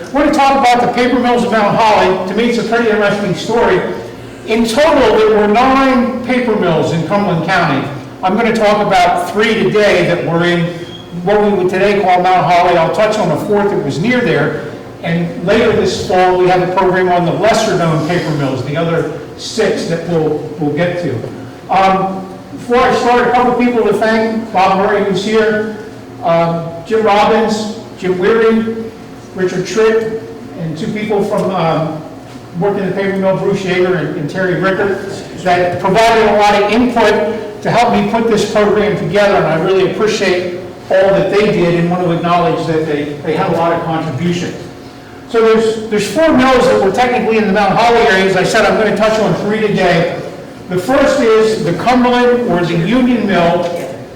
I want to talk about the paper mills of Mount Holly. To me, it's a pretty interesting story. In total, there were 9 paper mills in Cumberland County. I'm going to talk about 3 today that were in what we would today call Mount Holly. I'll touch on a 4th that was near there. And later this fall, we have a program on the lesser-known paper mills, the other 6 that we'll get to. Before I start, a couple people to thank. Bob Murray, who's here, Jim Robbins, Jim Weary, Richard Tritt, and 2 people from working at the paper mill, Bruce Yeager and Terry Rickert, that provided a lot of input to help me put this program together, and I really appreciate all that they did and want to acknowledge that they had a lot of contribution. So there's 4 mills that were technically in the Mount Holly area. As I said, I'm going to touch on 3 today. The first is the Cumberland, or the Union Mill,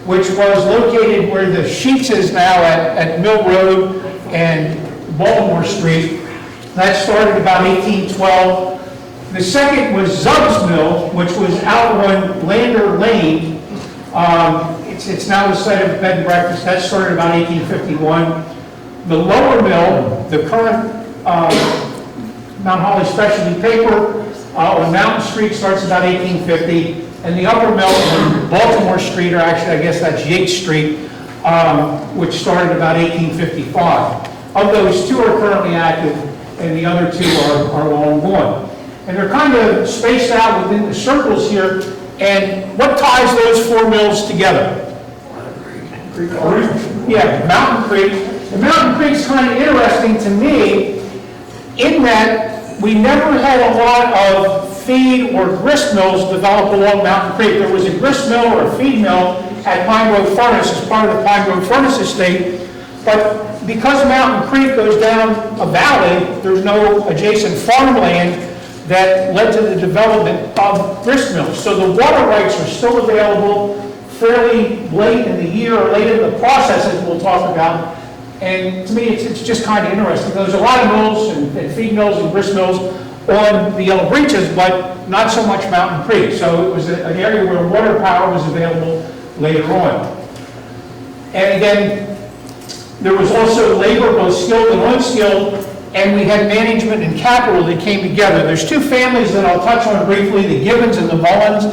which was located where the Sheets is now at Mill Road and Baltimore Street. That started about 1812. The second was Zug's Mill, which was out on Lander Lane. It's now the site of a bed and breakfast. That started about 1851. The lower mill, the current Mount Holly Specialty Paper on Mountain Street, starts about 1850. And the upper mill on Baltimore Street, or actually I guess that's Yates Street, which started about 1855. Of those, 2 are currently active, and the other 2 are long gone. And they're kind of spaced out within the circles here. And what ties those 4 mills together? Yeah, Mountain Creek. The Mountain Creek's kind of interesting to me in that we never had a lot of feed or grist mills develop along Mountain Creek. There was a grist mill or a feed mill at Pine Grove Furnace as part of the Pine Grove Furnace estate, but because Mountain Creek goes down a valley, there's no adjacent farmland that led to the development of grist mills. So the water rights are still available fairly late in the year or late in the process, as we'll talk about. And to me, it's just kind of interesting. There's a lot of mills and feed mills and grist mills on the Yellow Breeches, but not so much Mountain Creek. So it was an area where water power was available later on. And again, there was also labor, both skilled and unskilled, and we had management and capital that came together. There's 2 families that I'll touch on briefly, the Gibbons and the Mullins,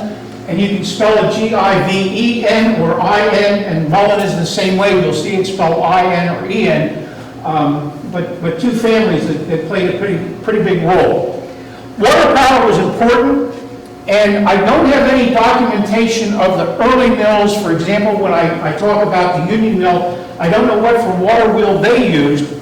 and you can spell it G-I-V-E-N or I-N, and Mullin is the same way. You'll see it spelled I-N or E-N, but 2 families that played a pretty big role. Water power was important, and I don't have any documentation of the early mills. For example, when I talk about the Union Mill, I don't know what for water wheel they used,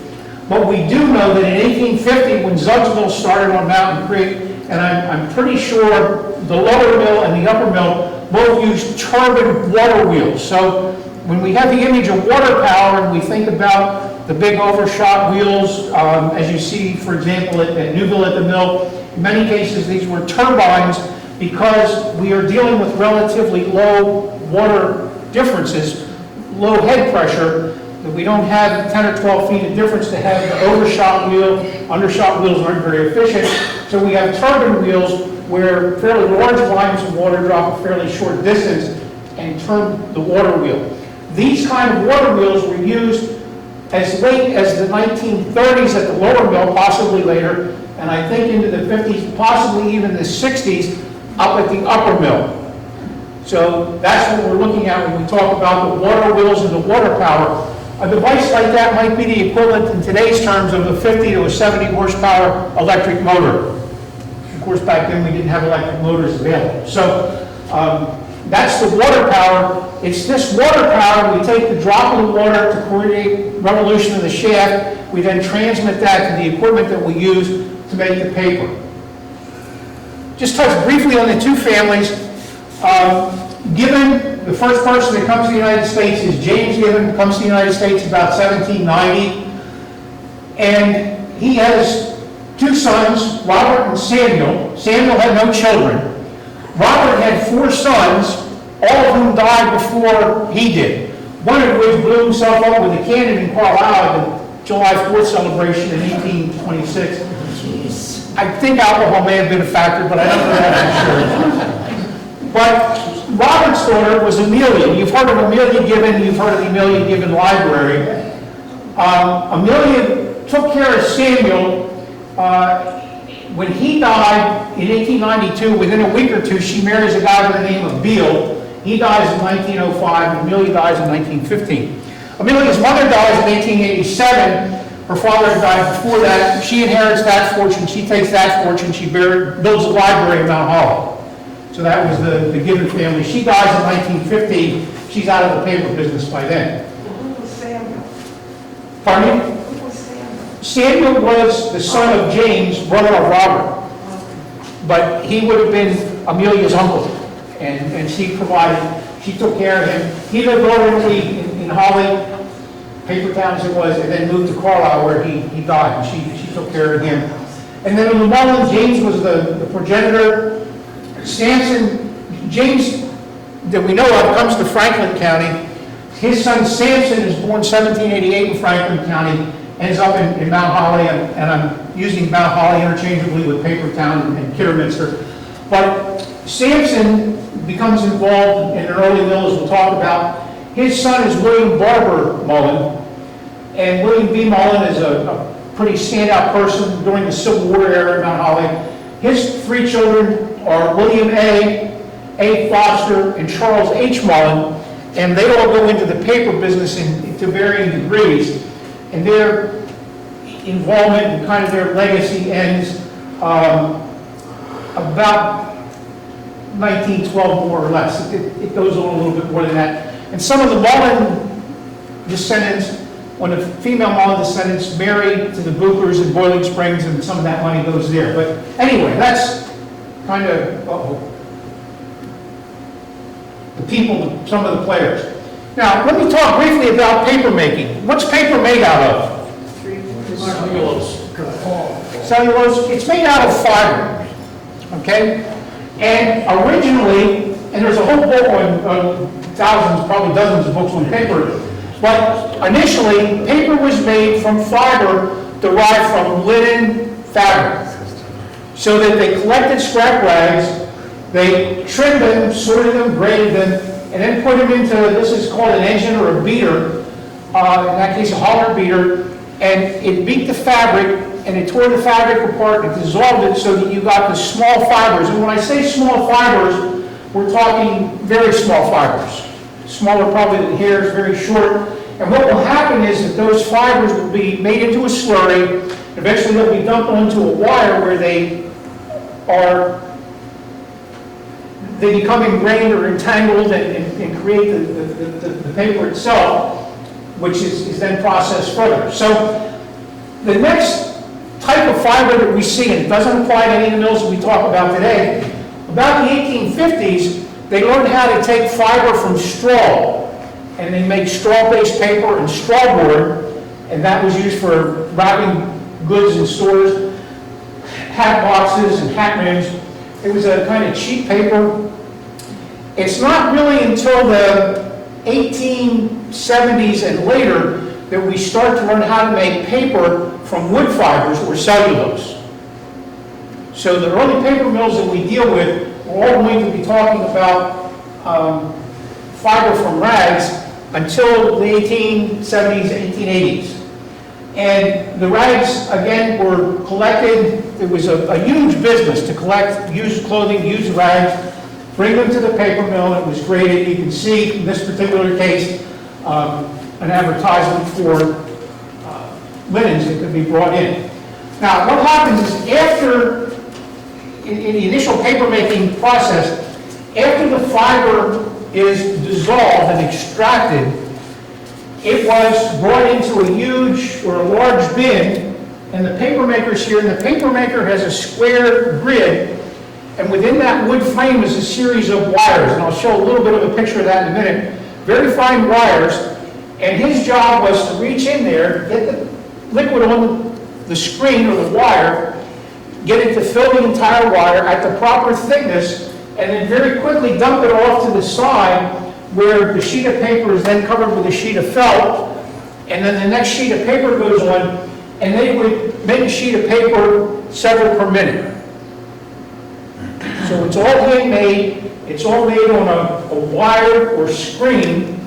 but we do know that in 1850, when Zug's Mill started on Mountain Creek, and I'm pretty sure the lower mill and the upper mill both used turbine water wheels. So when we have the image of water power and we think about the big overshot wheels, as you see, for example, at Newville at the mill, in many cases these were turbines because we are dealing with relatively low water differences, low head pressure, that we don't have 10 or 12 feet of difference to have the overshot wheel. Undershot wheels aren't very efficient. So we have turbine wheels where fairly large volumes of water drop a fairly short distance and turn the water wheel. These kind of water wheels were used as late as the 1930s at the lower mill, possibly later, and I think into the 50s, possibly even the 60s, up at the upper mill. So that's what we're looking at when we talk about the water wheels and the water power. A device like that might be the equivalent in today's terms of a 50 to a 70 horsepower electric motor. Of course, back then we didn't have electric motors available. So that's the water power. It's this water power, we take the drop of the water to create revolution of the shaft. We then transmit that to the equipment that we use to make the paper. Just touch briefly on the 2 families. Gibbon, the first person that comes to the United States is James Gibbon, comes to the United States about 1790. And he has 2 sons, Robert and Samuel. Samuel had no children. Robert had 4 sons, all of whom died before he did. One of which blew himself up with a cannon in Carlisle at the July 4th celebration in 1826. I think alcohol may have been a factor, but I don't know that for sure. But Robert's daughter was Amelia. You've heard of Amelia Gibbon, you've heard of the Amelia Gibbon Library. Amelia took care of Samuel. When he died in 1892, within a week or two, she marries a guy by the name of Beale. He dies in 1905, and Amelia dies in 1915. Amelia's mother dies in 1887. Her father died before that. She inherits that fortune. She takes that fortune. She builds a library in Mount Holly. So that was the Gibbon family. She dies in 1950. She's out of the paper business by then. Who was Samuel? Pardon me? Who was Samuel? Samuel was the son of James, brother of Robert. But he would have been Amelia's uncle. And she took care of him. He lived ordinarily in Holly, Paper Town as it was, and then moved to Carlisle where he died. And she took care of him. And then in the Mullin, James was the progenitor. Samson, James, that we know of, comes to Franklin County. His son Samson is born 1788 in Franklin County, ends up in Mount Holly, and I'm using Mount Holly interchangeably with Papertown and Kidderminster. But Samson becomes involved in an early mill, as we'll talk about. His son is William Barbour Mullin, and William B. Mullin is a pretty standout person during the Civil War era in Mount Holly. His three children are William A. Foster, and Charles H. Mullin, and they all go into the paper business to varying degrees. And their involvement and kind of their legacy ends about 1912, more or less. It goes on a little bit more than that. And some of the Mullin descendants, when the female Mullin descendants marry to the Bookers in Boiling Springs, and some of that money goes there. But anyway, that's kind of the people, some of the players. Now, let me talk briefly about paper making. What's paper made out of? Cellulose. Cellulose. It's made out of fiber. Okay? And originally, and there's a whole book on thousands, probably dozens of books on paper, but initially, paper was made from fiber derived from linen fabric. So that they collected scrap rags, they trimmed them, sorted them, graded them, and then put them into, this is called an engine or a beater, in that case a holler beater, and it beat the fabric, and it tore the fabric apart, and dissolved it so that you got the small fibers. And when I say small fibers, we're talking very small fibers. Smaller probably than hairs, very short. And what will happen is that those fibers will be made into a slurry. Eventually they'll be dumped onto a wire where they become ingrained or entangled and create the paper itself, which is then processed further. So the next type of fiber that we see, and it doesn't apply to any of the mills that we talk about today, about the 1850s, they learned how to take fiber from straw, and they make straw-based paper and straw board, and that was used for wrapping goods in stores, hat boxes and hat rims. It was a kind of cheap paper. It's not really until the 1870s and later that we start to learn how to make paper from wood fibers or cellulose. So the early paper mills that we deal with, we're all going to be talking about fiber from rags until the 1870s, 1880s. And the rags, again, were collected. It was a huge business to collect used clothing, used rags, bring them to the paper mill. It was graded. You can see in this particular case an advertisement for linens that could be brought in. Now, what happens is after, in the initial paper making process, after the fiber is dissolved and extracted, it was brought into a huge or a large bin, and the paper maker's here, and the paper maker has a square grid, and within that wood frame is a series of wires, and I'll show a little bit of a picture of that in a minute. Very fine wires, and his job was to reach in there, get the liquid on the screen or the wire, get it to fill the entire wire at the proper thickness, and then very quickly dump it off to the side where the sheet of paper is then covered with a sheet of felt, and then the next sheet of paper goes on, and they would make a sheet of paper several per minute. So it's all handmade, it's all made on a wire or screen,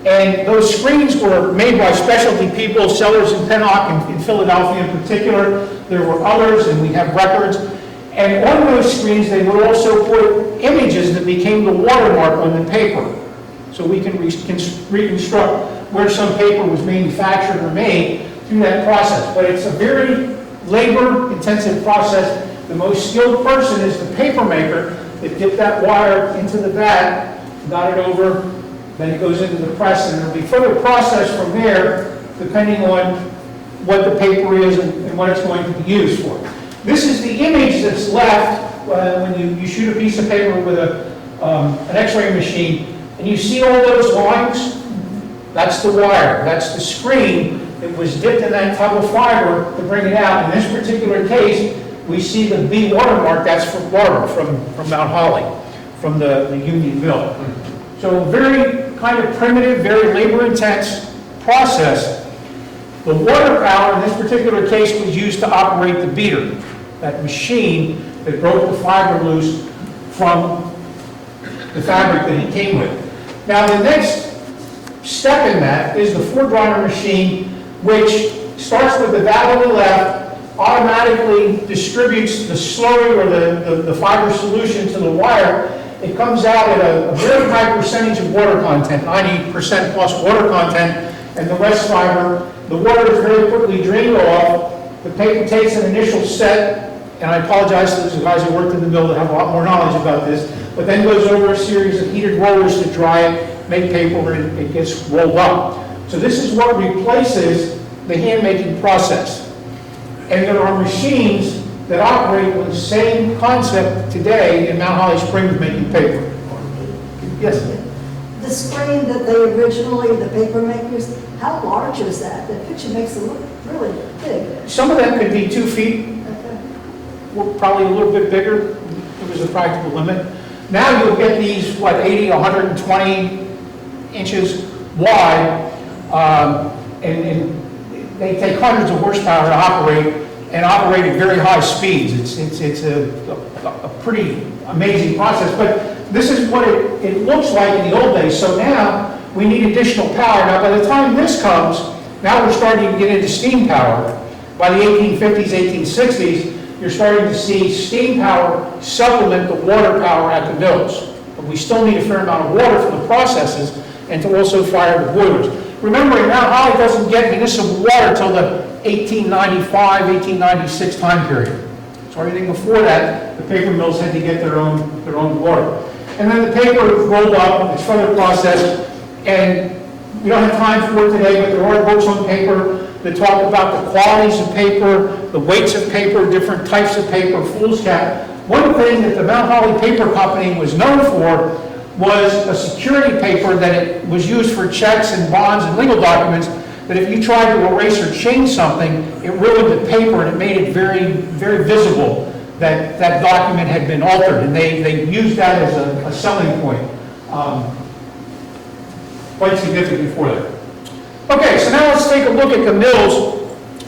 And those screens were made by specialty people, Sellers and Pennock in Philadelphia in particular. There were others, and we have records. And on those screens, they would also put images that became the watermark on the paper. So we can reconstruct where some paper was manufactured or made through that process. But it's a very labor-intensive process. The most skilled person is the paper maker that dipped that wire into the vat, got it over, then it goes into the press, and there'll be further process from there, depending on what the paper is and what it's going to be used for. This is the image that's left when you shoot a piece of paper with an X-ray machine, and you see all those lines? That's the wire. That's the screen that was dipped in that tub of fiber to bring it out. In this particular case, we see the B watermark. That's from Barbour, from Mount Holly, from the Union Mill. So very kind of primitive, very labor-intense process. The water power in this particular case was used to operate the beater, that machine that broke the fiber loose from the fabric that it came with. Now the next step in that is the four-dryer machine, which starts with the valve on the left, automatically distributes the slurry or the fiber solution to the wire. It comes out at a very high percentage of water content, 90% plus water content, and the rest fiber. The water is very quickly drained off. The paper takes an initial set, and I apologize to those guys who worked in the mill that have a lot more knowledge about this, but then goes over a series of heated rollers to dry it, make paper, and it gets rolled up. So this is what replaces the hand-making process. And there are machines that operate with the same concept today in Mount Holly Springs making paper. Yes? The screen that they originally, the paper makers, how large is that? The picture makes it look really big. Some of them could be 2 feet, Okay. probably a little bit bigger, if there's a practical limit. Now you'll get these, 80, 120 inches wide, and they take hundreds of horsepower to operate, and operate at very high speeds. It's a pretty amazing process, but this is what it looks like in the old days. So now we need additional power. Now by the time this comes, now we're starting to get into steam power. By the 1850s, 1860s, you're starting to see steam power supplement the water power at the mills. But we still need a fair amount of water for the processes and to also fire the boilers. Remembering Mount Holly doesn't get municipal water until the 1895, 1896 time period. So everything before that, the paper mills had to get their own water. And then the paper is rolled up, it's further processed, and we don't have time for it today, but there are books on paper that talk about the qualities of paper, the weights of paper, different types of paper, foolscap. One thing that the Mount Holly Paper Company was known for was a security paper that it was used for checks and bonds and legal documents, that if you tried to erase or change something, it ruined the paper and it made it very, very visible that that document had been altered. And they used that as a selling point. Quite significant for them. Okay, so now let's take a look at the mills.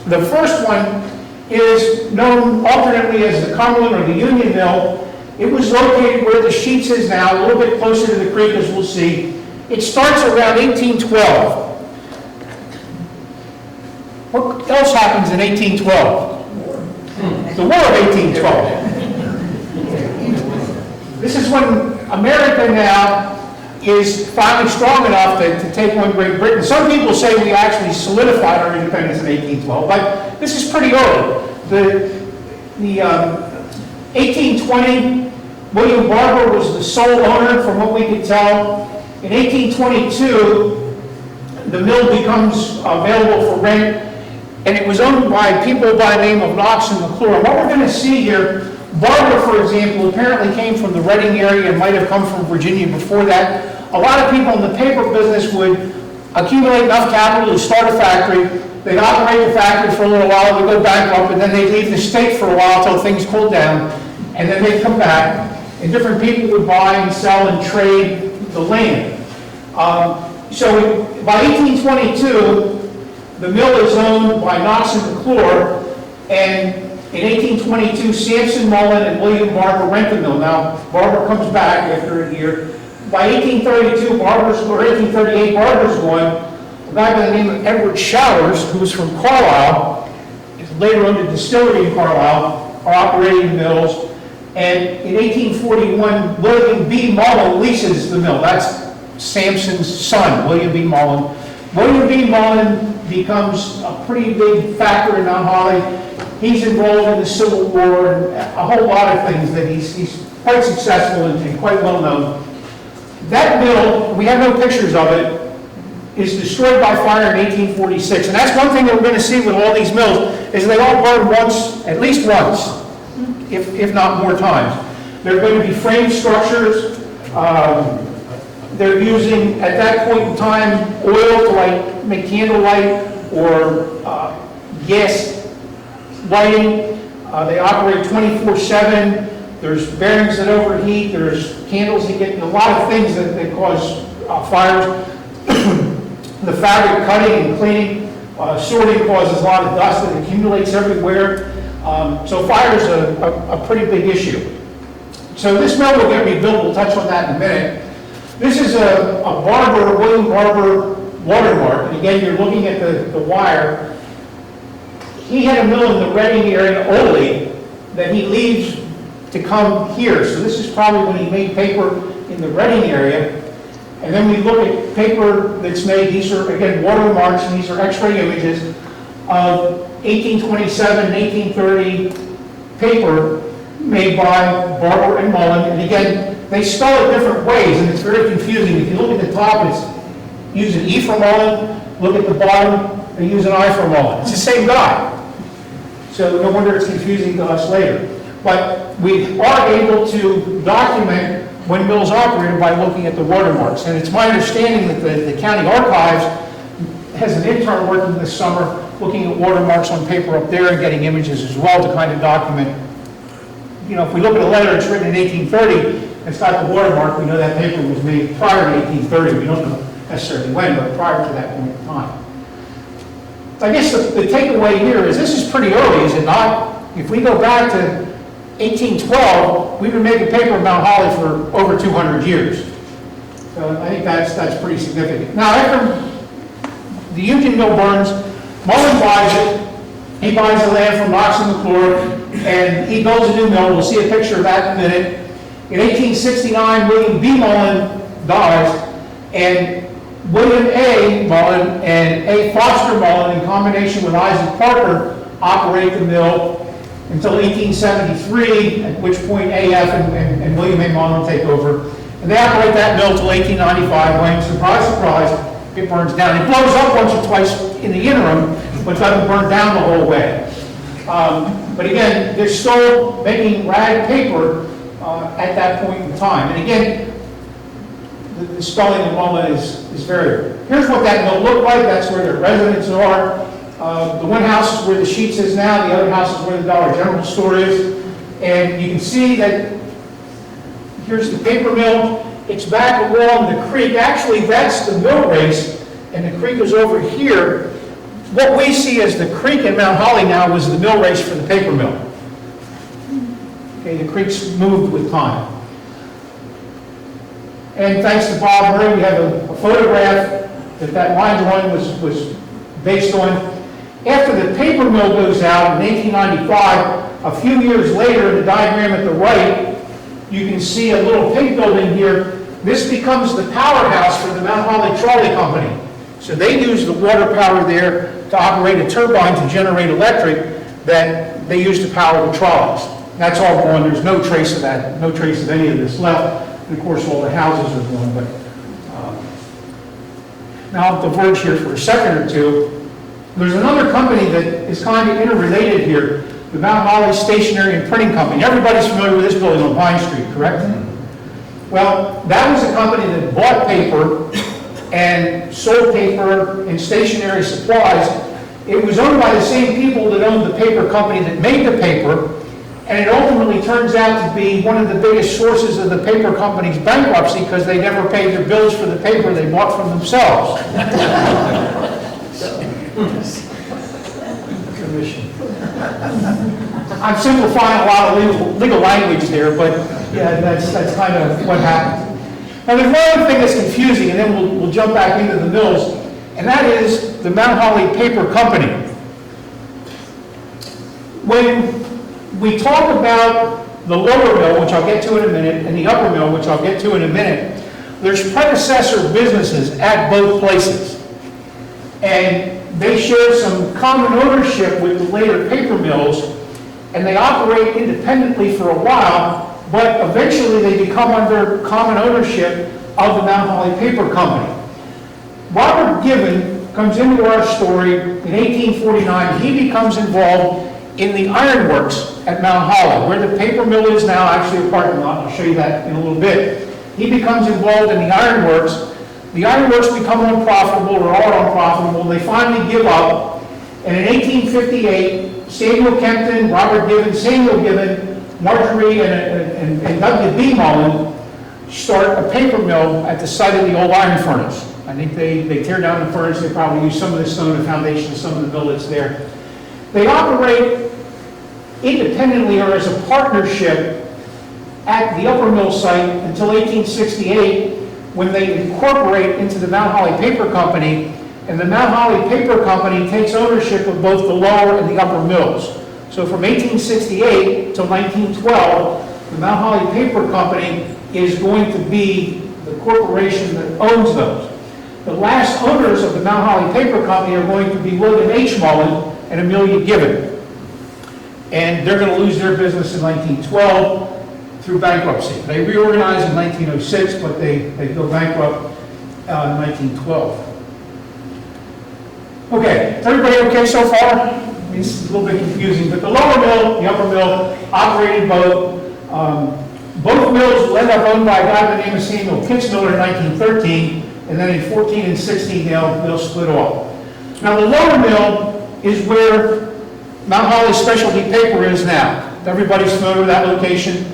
The first one is known alternately as the Cumberland or the Union Mill. It was located where the Sheets is now, a little bit closer to the creek, as we'll see. It starts around 1812. What else happens in 1812? The War of 1812. This is when America now is finally strong enough to take on Great Britain. Some people say we actually solidified our independence in 1812, but this is pretty early. The 1820, William Barbour was the sole owner, from what we could tell. In 1822, the mill becomes available for rent, and it was owned by people by the name of Knox and McClure. And what we're going to see here, Barbour, for example, apparently came from the Reading area and might have come from Virginia before that. A lot of people in the paper business would accumulate enough capital to start a factory. They'd operate the factory for a little while, they'd go bankrupt, and then they'd leave the state for a while until things cooled down, and then they'd come back, and different people would buy and sell and trade the land. So by 1822, the mill is owned by Knox and McClure, and in 1822, Sampson, Mullin, and William Barbour rent the mill. Now, Barbour comes back after a year. By 1832, Barbour's, or 1838, Barbour's one, a guy by the name of Edward Showers, who was from Carlisle, later owned a distillery in Carlisle, are operating the mills. And in 1841, William B. Mullin leases the mill. That's Sampson's son, William B. Mullin. William B. Mullin becomes a pretty big factor in Mount Holly. He's involved in the Civil War and a whole lot of things that he's quite successful and quite well known. That mill, we have no pictures of it, is destroyed by fire in 1846. And that's one thing that we're going to see with all these mills, is they all burn once, at least once, if not more times. They're going to be frame structures. They're using, at that point in time, oil to make candle light or gas lighting. They operate 24/7. There's bearings that overheat. There's candles that get, a lot of things that cause fires. The fabric cutting and cleaning, sorting causes a lot of dust that accumulates everywhere. So fire is a pretty big issue. So this mill will get rebuilt. We'll touch on that in a minute. This is a Barbour, William Barbour watermark. And again, you're looking at the wire. He had a mill in the Reading area only that he leaves to come here. So this is probably when he made paper in the Reading area. And then we look at paper that's made. These are, again, watermarks, and these are x-ray images of 1827 and 1830 paper made by Barbour and Mullin. And again, they spell it different ways, and it's very confusing. If you look at the top, it's use an E for Mullin. Look at the bottom, they use an I for Mullin. It's the same guy. So no wonder it's confusing to us later. But we are able to document when mills operated by looking at the watermarks. And it's my understanding that the county archives has an intern working this summer looking at watermarks on paper up there and getting images as well to kind of document. You know, if we look at a letter that's written in 1830, it's got the watermark, we know that paper was made prior to 1830. We don't know necessarily when, but prior to that point in time. I guess the takeaway here is this is pretty early, is it not? If we go back to 1812, we've been making paper in Mount Holly for over 200 years. So I think that's pretty significant. Now, after the Union Mill burns, Mullin buys it. He buys the land from Knox and McClure, and he builds a new mill. We'll see a picture of that in a minute. In 1869, William B. Mullin dies, and William A. Mullin and A. Foster Mullin, in combination with Isaac Parker, operate the mill until 1873, at which point AF and William A. Mullin take over. And they operate that mill until 1895, when, surprise, surprise, it burns down. It blows up once or twice in the interim, but doesn't burn down the whole way. But again, they're still making rag paper at that point in time. And again, the spelling of Mullin is very. Here's what that mill looked like. That's where their residences are. The one house is where the Sheets is now. The other house is where the Dollar General store is. And you can see that here's the paper mill. It's back along the creek. Actually, that's the mill race, and the creek is over here. What we see as the creek in Mount Holly now was the mill race for the paper mill. Okay, the creek's moved with time. And thanks to Bob Murray, we have a photograph that line drawing was based on. After the paper mill goes out in 1895, a few years later, in the diagram at the right, you can see a little pink building here. This becomes the powerhouse for the Mount Holly Trolley Company. So they use the water power there to operate a turbine to generate electric that they use to power the trolleys. That's all gone. There's no trace of that, no trace of any of this left. And of course, all the houses are gone. But now I'll diverge here for a second or two. There's another company that is kind of interrelated here, the Mount Holly Stationery and Printing Company. Everybody's familiar with this building on Pine Street, correct? Well, that was a company that bought paper and sold paper and stationery supplies. It was owned by the same people that owned the paper company that made the paper, and it ultimately turns out to be one of the biggest sources of the paper company's bankruptcy because they never paid their bills for the paper they bought from themselves. Commission. I'm simplifying a lot of legal language there, but yeah, that's kind of what happened. Now, there's one other thing that's confusing, and then we'll jump back into the mills, and that is the Mount Holly Paper Company. When we talk about the lower mill, which I'll get to in a minute, and the upper mill, which I'll get to in a minute, there's predecessor businesses at both places. And they share some common ownership with the later paper mills, and they operate independently for a while, but eventually they become under common ownership of the Mount Holly Paper Company. Robert Gibbon comes into our story in 1849. He becomes involved in the ironworks at Mount Holly, where the paper mill is now, actually a parking lot. I'll show you that in a little bit. He becomes involved in the ironworks. The ironworks become unprofitable, or are unprofitable, and they finally give up. And in 1858, Samuel Kempton, Robert Gibbon, Samuel Gibbon, Marjorie, and W.B. Mullin start a paper mill at the site of the old iron furnace. I think they tear down the furnace. They probably use some of the stone, the foundation, some of the mill that's there. They operate independently or as a partnership at the upper mill site until 1868, when they incorporate into the Mount Holly Paper Company, and the Mount Holly Paper Company takes ownership of both the lower and the upper mills. So from 1868 till 1912, the Mount Holly Paper Company is going to be the corporation that owns those. The last owners of the Mount Holly Paper Company are going to be William H. Mullin and Amelia Gibbon. And they're going to lose their business in 1912 through bankruptcy. They reorganized in 1906, but they go bankrupt in 1912. Okay, everybody okay so far? This is a little bit confusing, but the lower mill, the upper mill, operated both. Both mills will end up owned by a guy by the name of Samuel Kitzmiller in 1913, and then in 14 and 16 they'll split off. Now the lower mill is where Mount Holly Specialty Paper is now. Everybody's familiar with that location.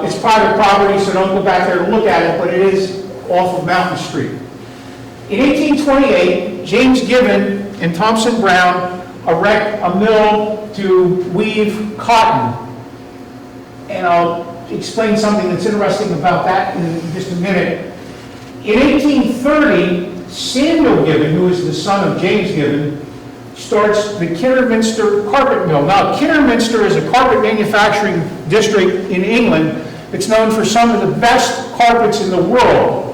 It's private property, so don't go back there to look at it, but it is off of Mountain Street. In 1828, James Gibbon and Thompson Brown erect a mill to weave cotton. And I'll explain something that's interesting about that in just a minute. In 1830, Samuel Gibbon, who is the son of James Gibbon, starts the Kidderminster Carpet Mill. Now, Kidderminster is a carpet manufacturing district in England. It's known for some of the best carpets in the world.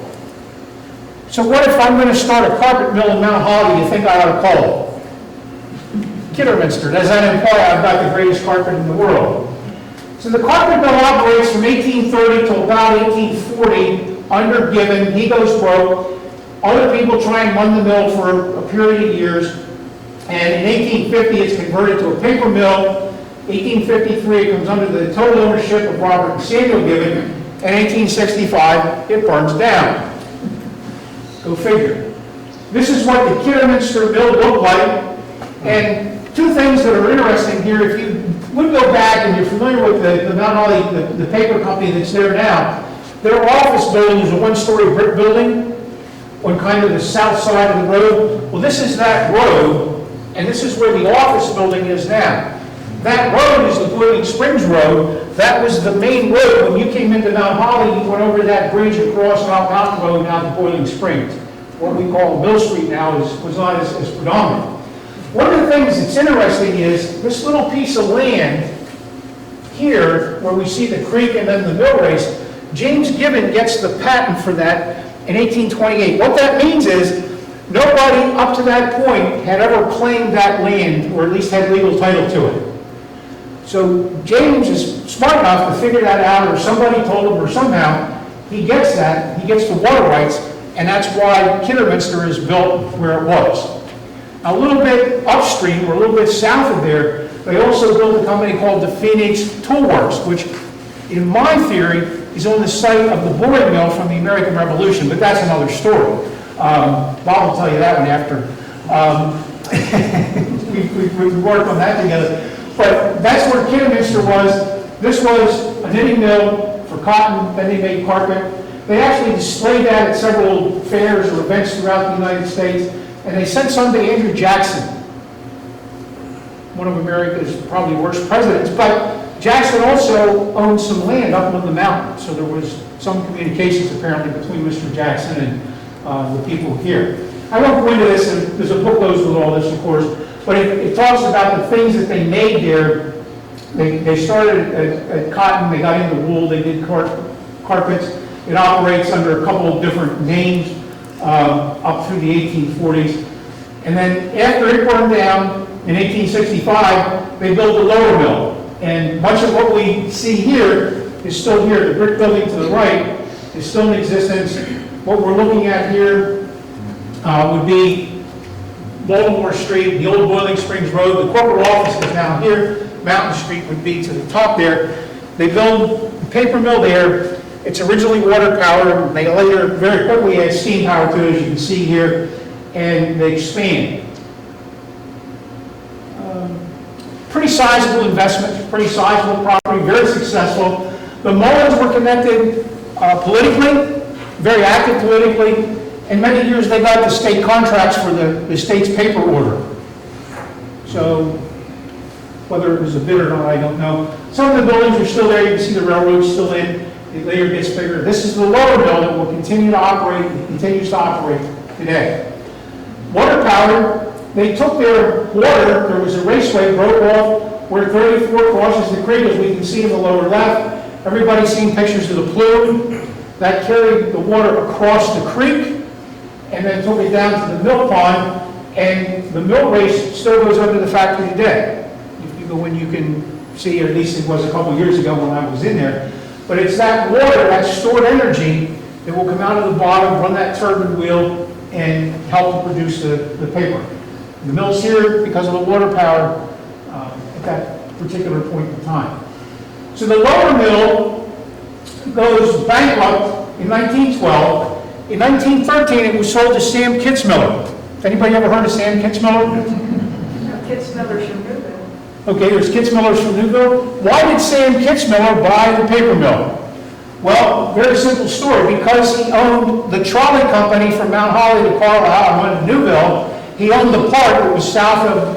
So what if I'm going to start a carpet mill in Mount Holly, you think I ought to call it Kidderminster? Does that imply I've got the greatest carpet in the world? So the carpet mill operates from 1830 to about 1840 under Gibbon. He goes broke. Other people try and run the mill for a period of years. And in 1850, it's converted to a paper mill. 1853, it comes under the total ownership of Robert and Samuel Gibbon. And 1865, it burns down. Go figure. This is what the Kidderminster mill looked like. And two things that are interesting here, if you would go back and you're familiar with the Mount Holly, the paper company that's there now, their office building is a one-story brick building on kind of the south side of the road. Well, this is that road, and this is where the office building is now. That road is the Boiling Springs Road. That was the main road. When you came into Mount Holly, you went over that bridge across Mount Mountain Road now to Boiling Springs. What we call Mill Street now was not as predominant. One of the things that's interesting is this little piece of land here, where we see the creek and then the mill race, James Gibbon gets the patent for that in 1828. What that means is nobody up to that point had ever claimed that land, or at least had legal title to it. So James is smart enough to figure that out, or somebody told him, or somehow he gets that, he gets the water rights, and that's why Kidderminster is built where it was. A little bit upstream, or a little bit south of there, they also built a company called the Phoenix Tool Works, which, in my theory, is on the site of the boring mill from the American Revolution, but that's another story. Bob will tell you that one after. We worked on that together. But that's where Kidderminster was. This was a knitting mill for cotton, then they made carpet. They actually displayed that at several fairs or events throughout the United States, and they sent some to Andrew Jackson, one of America's probably worst presidents. But Jackson also owned some land up on the mountain, so there was some communications apparently between Mr. Jackson and the people here. I won't go into this, and there's a book goes with all this, of course, but it talks about the things that they made there. They started at cotton, they got into wool, they did carpets. It operates under a couple of different names up through the 1840s. And then after it burned down in 1865, they built the lower mill. And much of what we see here is still here. The brick building to the right is still in existence. What we're looking at here would be Baltimore Street, the old Boiling Springs Road. The corporate office is down here. Mountain Street would be to the top there. They build the paper mill there. It's originally water powered. They later very quickly add steam power to it, as you can see here, and they expand. Pretty sizable investment, pretty sizable property, very successful. The Mullins were connected politically, very active politically, and many years they got the state contracts for the state's paper order. So, whether it was a bid or not, I don't know. Some of the buildings are still there. You can see the railroad still in. It later gets bigger. This is the lower mill that will continue to operate and continues to operate today. Water powered. They took their water, there was a raceway, broke off where 34 crosses the creek, as we can see in the lower left. Everybody's seen pictures of the plume. That carried the water across the creek and then took it down to the mill pond, and the mill race still goes under the factory today. If you go in, you can see, or at least it was a couple years ago when I was in there. But it's that water, that stored energy, that will come out of the bottom, run that turbine wheel, and help to produce the paper. The mill's here because of the water power at that particular point in time. So the lower mill goes bankrupt in 1912. In 1913, it was sold to Sam Kitzmiller. Anybody ever heard of Sam Kitzmiller? Kitzmiller's from Newville. Okay, there's Kitzmiller's from Newville. Why did Sam Kitzmiller buy the paper mill? Well, very simple story. Because he owned the trolley company from Mount Holly to Carlisle and went to Newville, he owned the part that was south of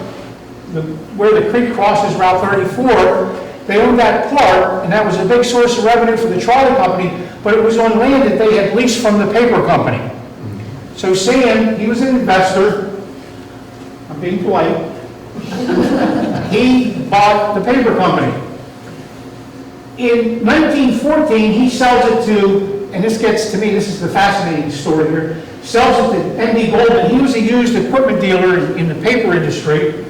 where the creek crosses Route 34. They owned that part, and that was a big source of revenue for the trolley company, but it was on land that they had leased from the paper company. So Sam, he was an investor. I'm being polite. He bought the paper company. In 1914, he sells it to, and this gets to me, this is the fascinating story here, sells it to M.D. Goldman. He was a used equipment dealer in the paper industry.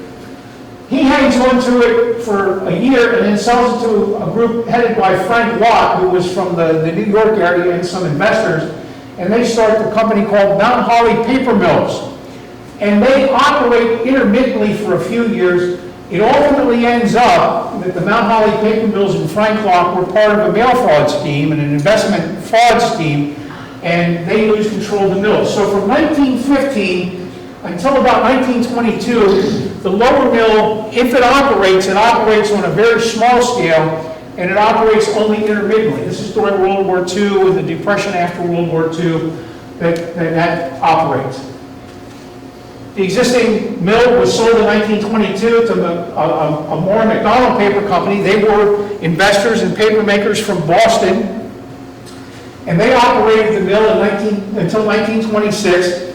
He hangs on to it for a year and then sells it to a group headed by Frank Watt, who was from the New York area, and some investors, and they start the company called Mount Holly Papermills. And they operate intermittently for a few years. It ultimately ends up that the Mount Holly Papermills in Frank-Clark were part of a mail fraud scheme and an investment fraud scheme, and they lose control of the mills. So from 1915 until about 1922, the lower mill, if it operates on a very small scale, and it operates only intermittently. This is during World War II and the Depression after World War II that operates. The existing mill was sold in 1922 to a Moore McDonald Paper Company. They were investors and paper makers from Boston, and they operated the mill until 1926,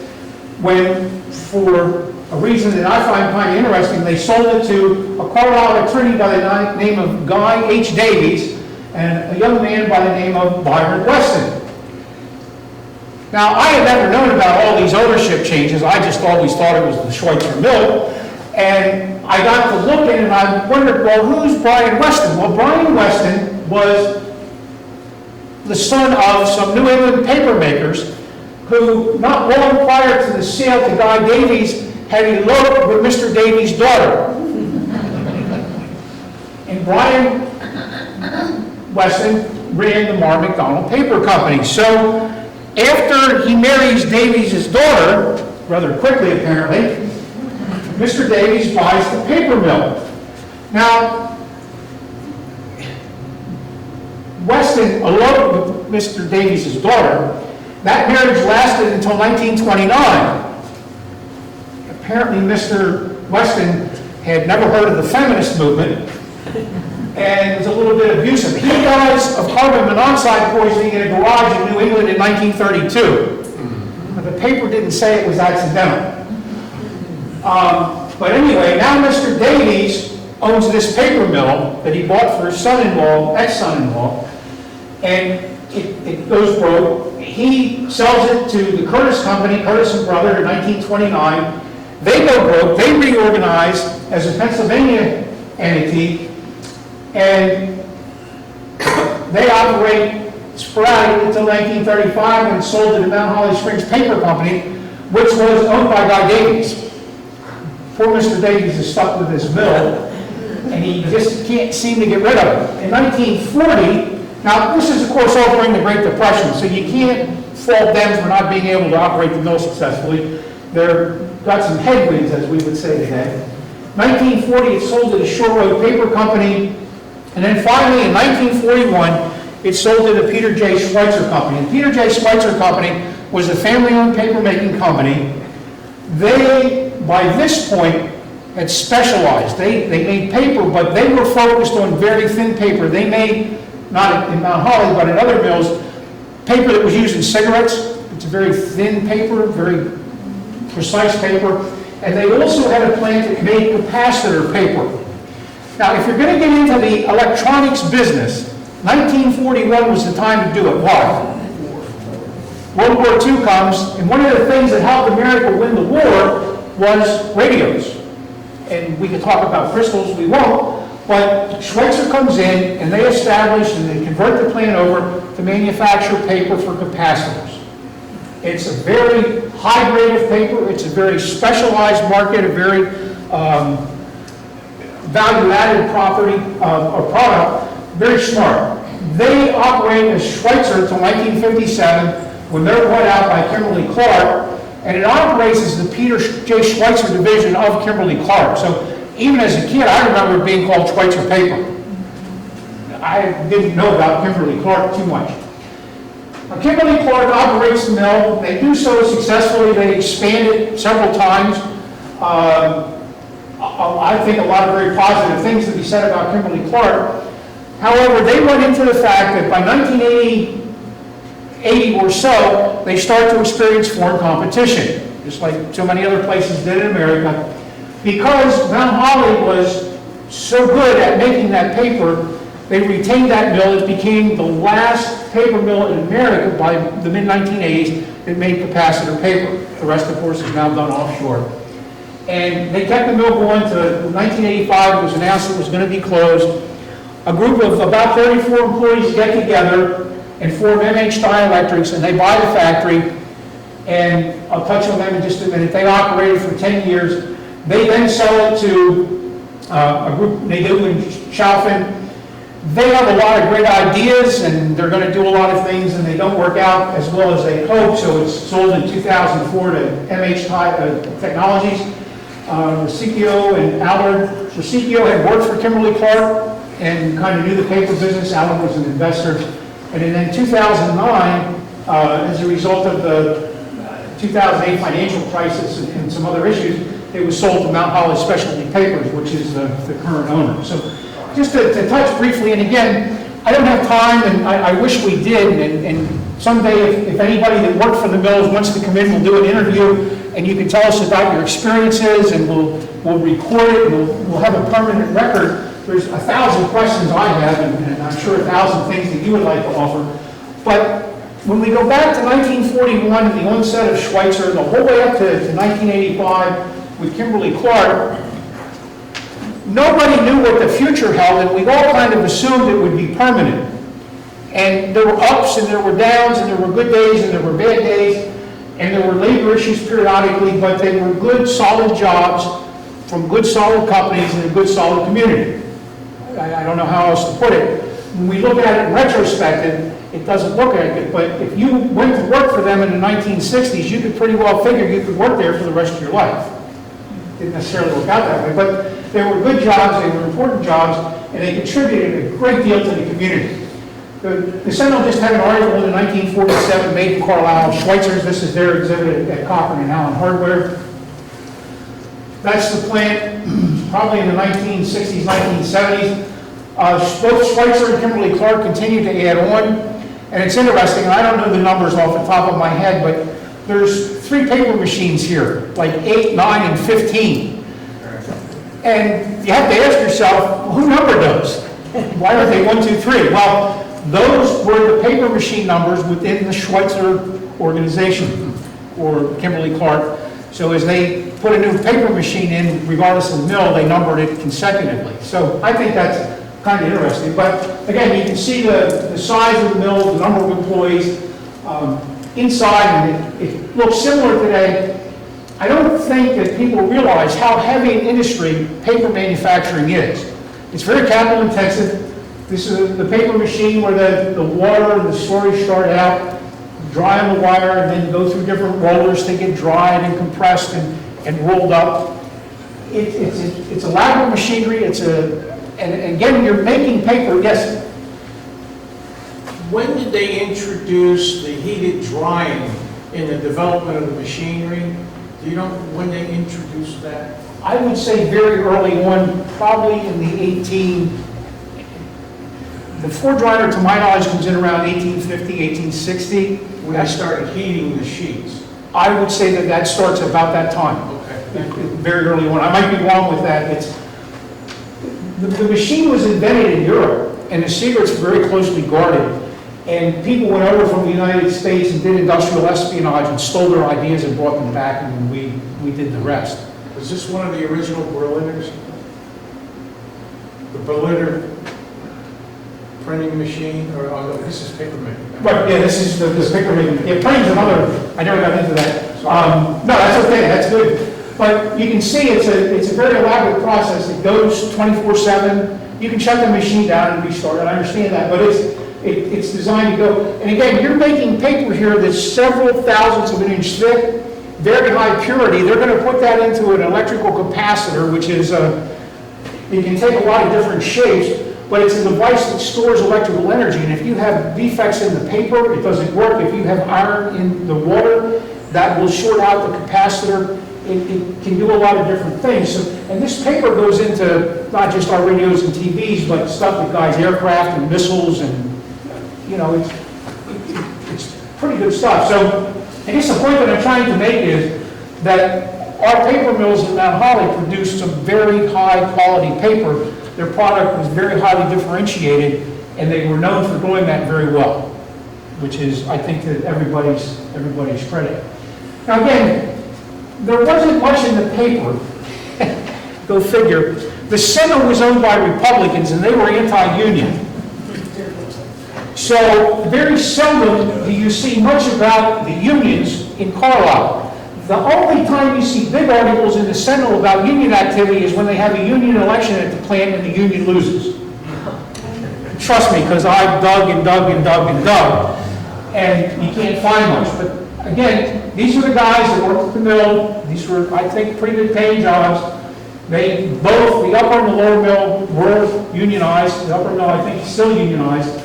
when, for a reason that I find kind of interesting, they sold it to a Carlisle attorney by the name of Guy H. Davies and a young man by the name of Byron Weston. Now, I had never known about all these ownership changes. I just always thought it was the Schweitzer mill. And I got to looking and I wondered, well, who's Brian Weston? Well, Brian Weston was the son of some New England paper makers who, not long prior to the sale to Guy Davies, had eloped with Mr. Davies' daughter. And Brian Weston ran the Moore McDonald Paper Company. So after he marries Davies' daughter, rather quickly apparently, Mr. Davies buys the paper mill. Now, Weston eloped with Mr. Davies' daughter. That marriage lasted until 1929. Apparently, Mr. Weston had never heard of the feminist movement, and was a little bit abusive. He dies of carbon monoxide poisoning in a garage in New England in 1932. But the paper didn't say it was accidental. But anyway, now Mr. Davies owns this paper mill that he bought for his son-in-law, ex-son-in-law, and it goes broke. He sells it to the Curtis Company, Curtis and Brother, in 1929. They go broke. They reorganize as a Pennsylvania entity, and they operate sporadically until 1935 when it's sold to the Mount Holly Springs Paper Company, which was owned by Guy Davies. Poor Mr. Davies is stuck with his mill, and he just can't seem to get rid of it. In 1940, now this is of course all during the Great Depression, so you can't fault them for not being able to operate the mill successfully. They've got some headwinds, as we would say today. 1940, it sold to the Shore Road Paper Company, and then finally in 1941, it sold to the Peter J. Schweitzer Company. And Peter J. Schweitzer Company was a family-owned paper-making company. They, by this point, had specialized. They made paper, but they were focused on very thin paper. They made, not in Mount Holly, but in other mills, paper that was used in cigarettes. It's a very thin paper, very precise paper. And they also had a plant that made capacitor paper. Now, if you're going to get into the electronics business, 1941 was the time to do it. Why? World War II comes, and one of the things that helped America win the war was radios. And we can talk about crystals, we won't, but Schweitzer comes in, and they establish and they convert the plant over to manufacture paper for capacitors. It's a very high grade of paper, it's a very specialized market, a very value-added property or product, very smart. They operate as Schweitzer until 1957 when they're bought out by Kimberly-Clark, and it operates as the Peter J. Schweitzer division of Kimberly-Clark. So even as a kid, I remember it being called Schweitzer paper. I didn't know about Kimberly-Clark too much. Now, Kimberly-Clark operates the mill. They do so successfully. They expand it several times. I think a lot of very positive things to be said about Kimberly-Clark. However, they run into the fact that by 1980 or so, they start to experience foreign competition, just like so many other places did in America. Because Mount Holly was so good at making that paper, they retained that mill. It became the last paper mill in America by the mid-1980s that made capacitor paper. The rest, of course, is now done offshore. And they kept the mill going to 1985. It was announced it was going to be closed. A group of about 34 employees get together and form MH Dielectrics, and they buy the factory. And I'll touch on them in just a minute. They operated for 10 years. They then sell it to a group they do in Chalfin. They have a lot of great ideas, and they're going to do a lot of things, and they don't work out as well as they hope. So it's sold in 2004 to MH Technologies. Rosicchio and Allard. Rosicchio had worked for Kimberly-Clark and kind of knew the paper business. Allard was an investor. And in 2009, as a result of the 2008 financial crisis and some other issues, it was sold to Mount Holly Specialty Papers, which is the current owner. So just to touch briefly, and again, I don't have time, and I wish we did, and someday if anybody that worked for the mills wants to come in, we'll do an interview, and you can tell us about your experiences, and we'll record it, and we'll have a permanent record. There's 1,000 questions I have, and I'm sure 1,000 things that you would like to offer. But when we go back to 1941 and the onset of Schweitzer, the whole way up to 1985 with Kimberly-Clark, nobody knew what the future held, and we all kind of assumed it would be permanent. And there were ups and there were downs, and there were good days and there were bad days, and there were labor issues periodically, but they were good, solid jobs from good, solid companies in a good, solid community. I don't know how else to put it. When we look at it in retrospective, it doesn't look like it, but if you went to work for them in the 1960s, you could pretty well figure you could work there for the rest of your life. It didn't necessarily work out that way, but they were good jobs, they were important jobs, and they contributed a great deal to the community. The Sentinel just had an article in 1947 made in Carlisle, Schweitzer's. This is their exhibit at Cochran and Allen Hardware. That's the plant. probably in the 1960s, 1970s. Both Schweitzer and Kimberly-Clark continued to add on. And it's interesting, I don't know the numbers off the top of my head, but there's 3 paper machines here, like 8, 9, and 15. And you have to ask yourself, who numbered those? Why are they 1, 2, 3? Well, those were the paper machine numbers within the Schweitzer organization, or Kimberly-Clark. So as they put a new paper machine in, regardless of the mill, they numbered it consecutively. So I think that's kind of interesting. But again, you can see the size of the mill, the number of employees inside, and it looks similar today. I don't think that people realize how heavy an industry paper manufacturing is. It's very capital intensive. This is the paper machine where the water and the slurry start out, dry on the wire, and then go through different rollers to get dried and compressed and rolled up. It's elaborate machinery. And again, you're making paper. Yes? When did they introduce the heated drying in the development of the machinery? Do you know when they introduced that? I would say very early on, probably in the the Ford dryer, to my knowledge, comes in around 1850, 1860. When they started heating the sheets? I would say that starts about that time. Okay. Very early on. I might be wrong with that. The machine was invented in Europe, and the secret's very closely guarded. And people went over from the United States and did industrial espionage and stole their ideas and brought them back, and we did the rest. Was this one of the original Berliners? The Berliner printing machine, or oh, no, this is Papermaking? Right, yeah, this is the Papermaking. Yeah, printing's another, I never got into that. No, that's okay, that's good. But you can see it's a very elaborate process. It goes 24/7. You can shut the machine down and restart it, I understand that, but it's designed to go. And again, you're making paper here that's several thousandths of an inch thick, very high purity. They're going to put that into an electrical capacitor, which is, it can take a lot of different shapes, but it's a device that stores electrical energy. And if you have defects in the paper, it doesn't work. If you have iron in the water, that will short out the capacitor. It can do a lot of different things. So, and this paper goes into not just our radios and TVs, but stuff that guides aircraft and missiles, and you know, it's pretty good stuff. So I guess the point that I'm trying to make is that our paper mills in Mount Holly produce some very high quality paper. Their product was very highly differentiated, and they were known for doing that very well, which is, I think, to everybody's credit. Now again, there wasn't much in the paper. Go figure. The Senate was owned by Republicans, and they were anti-union. So very seldom do you see much about the unions in Carlisle. The only time you see big articles in the Sentinel about union activity is when they have a union election at the plant and the union loses. Trust me, because I've dug and dug and dug and dug, and you can't find much. But again, these are the guys that worked at the mill. These were, I think, pretty good paying jobs. They both, the upper and the lower mill, were unionized. The upper mill, I think, is still unionized.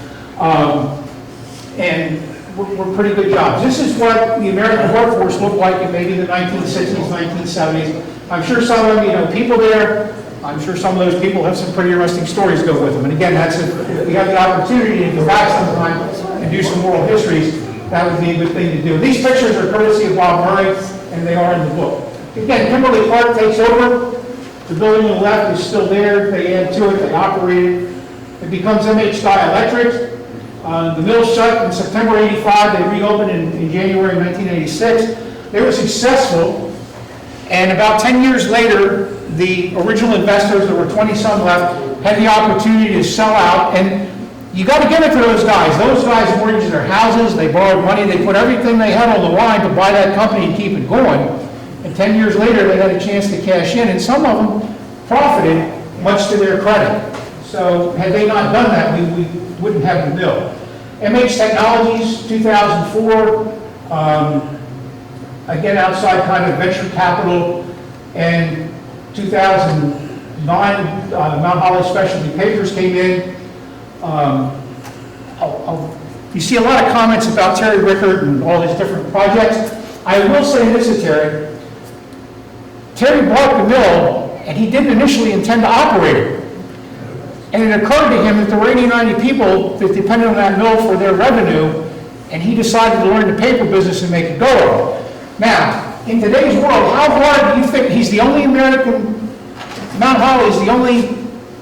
And were pretty good jobs. This is what the American workforce looked like in maybe the 1960s, 1970s. I'm sure some of them, you know, people there, I'm sure some of those people have some pretty interesting stories to go with them. And again, if we have the opportunity to go back sometime and do some oral histories, that would be a good thing to do. These pictures are courtesy of Bob Murray, and they are in the book. Again, Kimberly-Clark takes over. The building on the left is still there. They add to it, they operate it. It becomes MH Dielectrics. The mill shut in September '85. They reopened in January 1986. They were successful, and about 10 years later, the original investors, there were 20 some left, had the opportunity to sell out. And you got to give it to those guys. Those guys mortgaged their houses, they borrowed money, they put everything they had on the line to buy that company and keep it going. And 10 years later, they had a chance to cash in, and some of them profited, much to their credit. So had they not done that, we wouldn't have the mill. MH Technologies, 2004, again outside kind of venture capital, and 2009, Mount Holly Specialty Papers came in. You see a lot of comments about Terry Rickard and all his different projects. I will say this to Terry. Terry bought the mill and he didn't initially intend to operate it. And it occurred to him that there were 80, 90 people that depended on that mill for their revenue, and he decided to learn the paper business and make a go of it. Now, in today's world, how hard do you think, he's the only American, Mount Holly is the only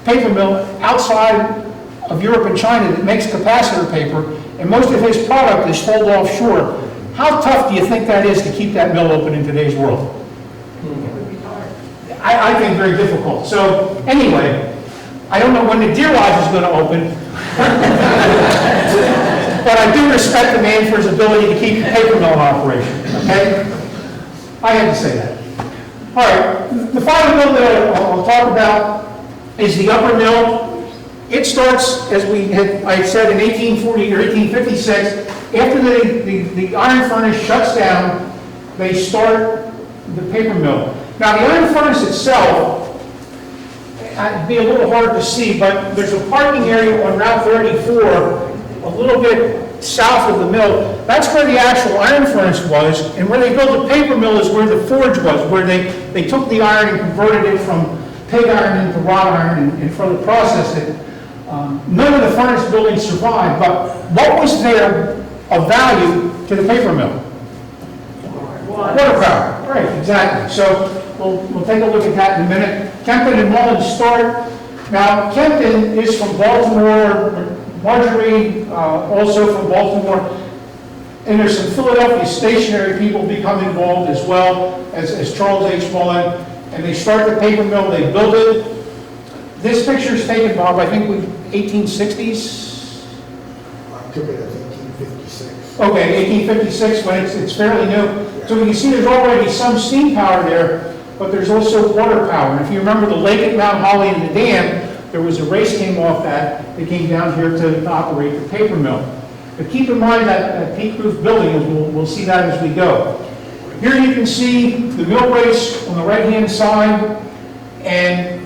paper mill outside of Europe and China that makes capacitor paper, and most of his product is sold offshore. How tough do you think that is to keep that mill open in today's world? I think very difficult. So anyway, I don't know when the Deer Lodge is going to open, but I do respect the man for his ability to keep the paper mill in operation, okay? I had to say that. All right, the final mill that I'll talk about is the upper mill. It starts, as I said, in 1840 or 1856. After the iron furnace shuts down, they start the paper mill. Now, the iron furnace itself, it'd be a little hard to see, but there's a parking area on Route 34, a little bit south of the mill. That's where the actual iron furnace was, and where they built the paper mill is where the forge was, where they took the iron and converted it from pig iron into wrought iron and further processed it. None of the furnace buildings survived, but what was there of value to the paper mill? Water power, right, exactly. So we'll take a look at that in a minute. Kempton and Mullin start. Now, Kempton is from Baltimore, Marjorie also from Baltimore, and there's some Philadelphia stationery people become involved as well as Charles H. Mullin, and they start the paper mill, they build it. This picture is taken, Bob, I think, with 1860s? October of 1856. Okay, 1856, when it's fairly new. So you can see there's already some steam power there, but there's also water power. And if you remember the lake at Mount Holly and the dam, there was a race came off that came down here to operate the paper mill. But keep in mind that peak roof building, and we'll see that as we go. Here you can see the mill race on the right-hand side, and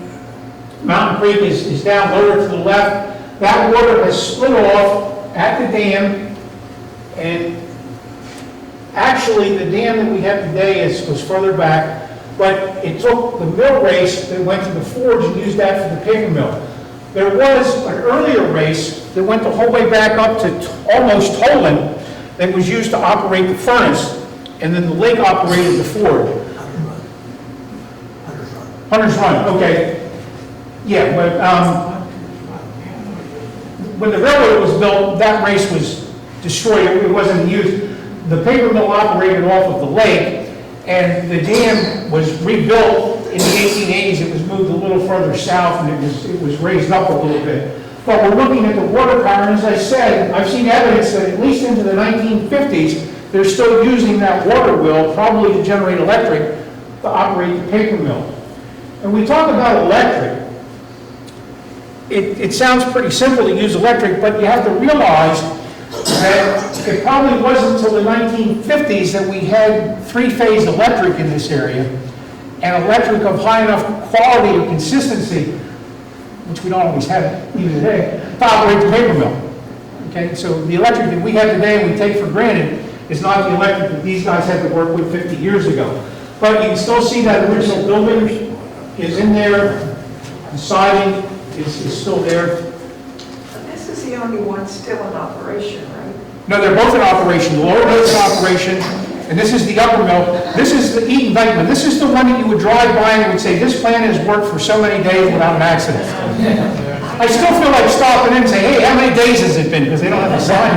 Mountain Creek is down lower to the left. That water has split off at the dam, and actually the dam that we have today was further back, but it took the mill race that went to the forge and used that for the paper mill. There was an earlier race that went the whole way back up to almost Toland that was used to operate the furnace, and then the lake operated the forge. Hunter's Run, okay. Yeah, but when the railroad was built, that race was destroyed. It wasn't used. The paper mill operated off of the lake, and the dam was rebuilt in the 1880s. It was moved a little further south, and it was raised up a little bit. But we're looking at the water power, and as I said, I've seen evidence that at least into the 1950s, they're still using that water wheel, probably to generate electric, to operate the paper mill. And we talk about electric. It sounds pretty simple to use electric, but you have to realize that it probably wasn't until the 1950s that we had three-phase electric in this area, and electric of high enough quality or consistency, which we don't always have even today, to operate the paper mill. Okay, so the electric that we have today and we take for granted is not the electric that these guys had to work with 50 years ago. But you can still see that original building is in there, the siding is still there. This is the only one still in operation, right? No, they're both in operation. The lower mill's in operation, and this is the upper mill. This is the Eaton Dykeman. This is the one that you would drive by and would say, this plant has worked for so many days without an accident. I still feel like stopping in and say, hey, how many days has it been? Because they don't have a sign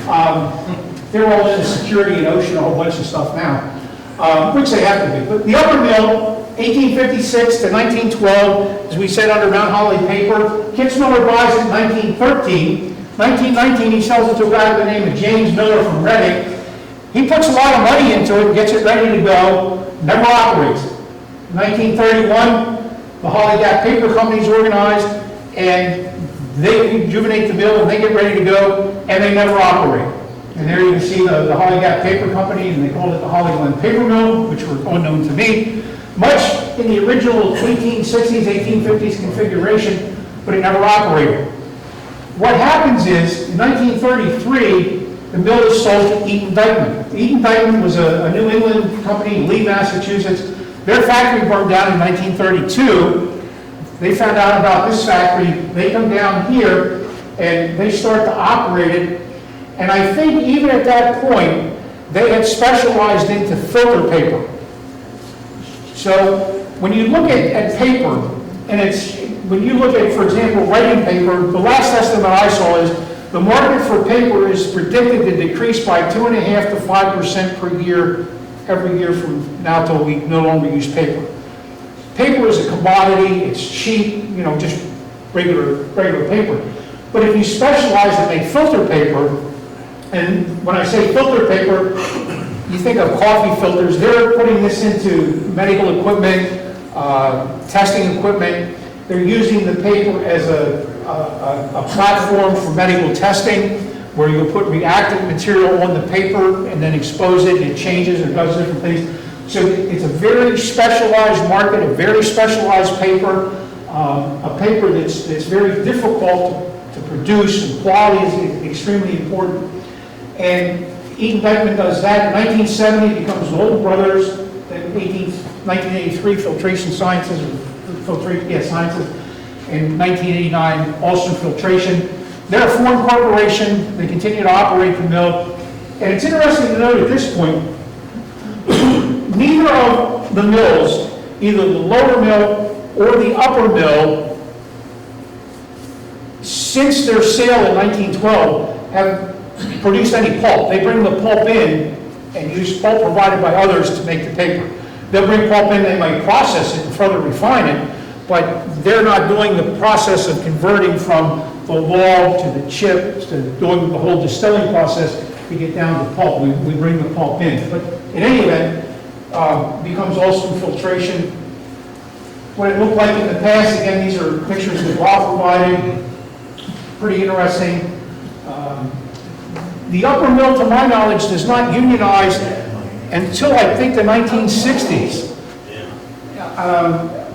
on it. They're all into security and ocean, a whole bunch of stuff now, which they have to be. But the upper mill, 1856 to 1912, as we said, under Mount Holly paper. Kitzmiller buys it in 1913. 1919, he sells it to a guy by the name of James Miller from Reading. He puts a lot of money into it, gets it ready to go, never operates it. 1931, the Holly Gap Paper Company's organized, and they rejuvenate the mill, and they get ready to go, and they never operate. And there you can see the Holly Gap Paper Company, and they called it the Holly Glen Paper Mill, which were unknown to me. Much in the original 1860s, 1850s configuration, but it never operated. What happens is, in 1933, the mill is sold to Eaton Dykeman. Eaton Dykeman was a New England company in Lee, Massachusetts. Their factory burned down in 1932. They found out about this factory. They come down here and they start to operate it. And I think even at that point, they had specialized into filter paper. So when you look at paper, and when you look at, for example, writing paper, the last estimate I saw is the market for paper is predicted to decrease by 2.5% to 5% per year, every year from now till we no longer use paper. Paper is a commodity, it's cheap, just regular paper. But if you specialize and make filter paper, and when I say filter paper, you think of coffee filters, they're putting this into medical equipment, testing equipment. They're using the paper as a platform for medical testing, where you'll put reactive material on the paper and then expose it, and it changes and does different things. So it's a very specialized market, a very specialized paper, a paper that's very difficult to produce, and quality is extremely important. And Eaton Beckman does that. In 1970, it becomes Lowell Brothers. In 1983, Filtration Sciences, Sciences. In 1989, Alston Filtration. They're a foreign corporation. They continue to operate the mill. And it's interesting to note at this point, neither of the mills, either the lower mill or the upper mill, since their sale in 1912, have produced any pulp. They bring the pulp in and use pulp provided by others to make the paper. They'll bring pulp in, they might process it and further refine it, but they're not doing the process of converting from the log to the chip to doing the whole distilling process to get down to pulp. We bring the pulp in. But in any event, becomes Alston Filtration. What it looked like in the past, again, these are pictures that Rob provided. Pretty interesting. The upper mill, to my knowledge, does not unionize until I think the 1960s.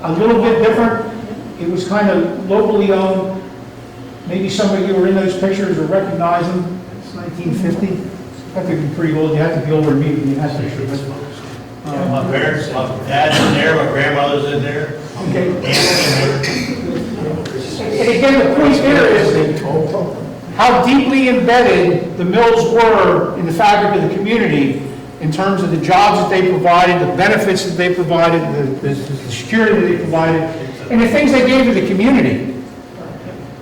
A little bit different. It was kind of locally owned. Maybe some of you were in those pictures or recognize them. It's 1950. You have to be pretty old. You have to be older than me to be in that picture. My parents, my dad's in there, my grandmother's in there. Okay. And And again, the point there is how deeply embedded the mills were in the fabric of the community in terms of the jobs that they provided, the benefits that they provided, the security that they provided, and the things they gave to the community.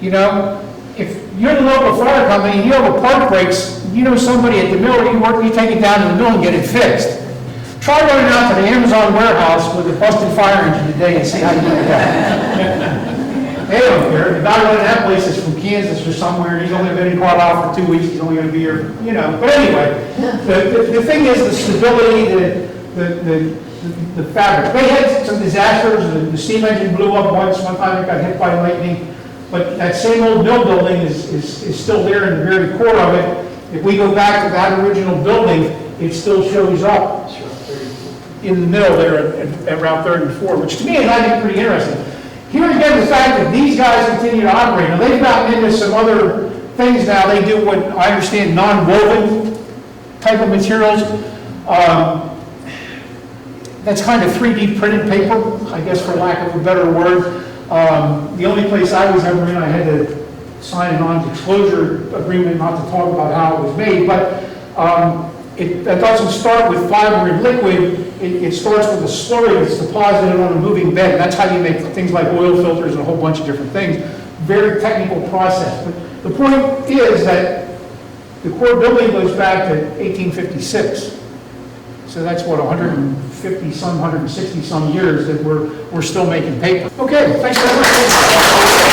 If you're the local fire company and you have a part breaks, somebody at the mill, you take it down to the mill and get it fixed. Try running out to the Amazon warehouse with a busted fire engine today and see how you do that. They don't care. The guy running that place is from Kansas or somewhere, and he's only been in Carlisle for 2 weeks, he's only going to be here, But anyway, the thing is the stability, the fabric. They had some disasters. The steam engine blew up once. One time it got hit by lightning. But that same old mill building is still there in the very core of it. If we go back to that original building, it still shows up in the middle there at Route 34, which to me is, I think, pretty interesting. Here again, the fact that these guys continue to operate. Now, they've gotten into some other things now. They do what I understand non-woven type of materials. That's kind of 3D printed paper, I guess, for lack of a better word. The only place I was ever in, I had to sign a non-disclosure agreement not to talk about how it was made, but it doesn't start with fiber and liquid. It starts with a slurry that's deposited on a moving bed, and that's how you make things like oil filters and a whole bunch of different things. Very technical process. But the point is that the core building goes back to 1856. So that's what, 150 some, 160 some years that we're still making paper. Okay, thanks very much.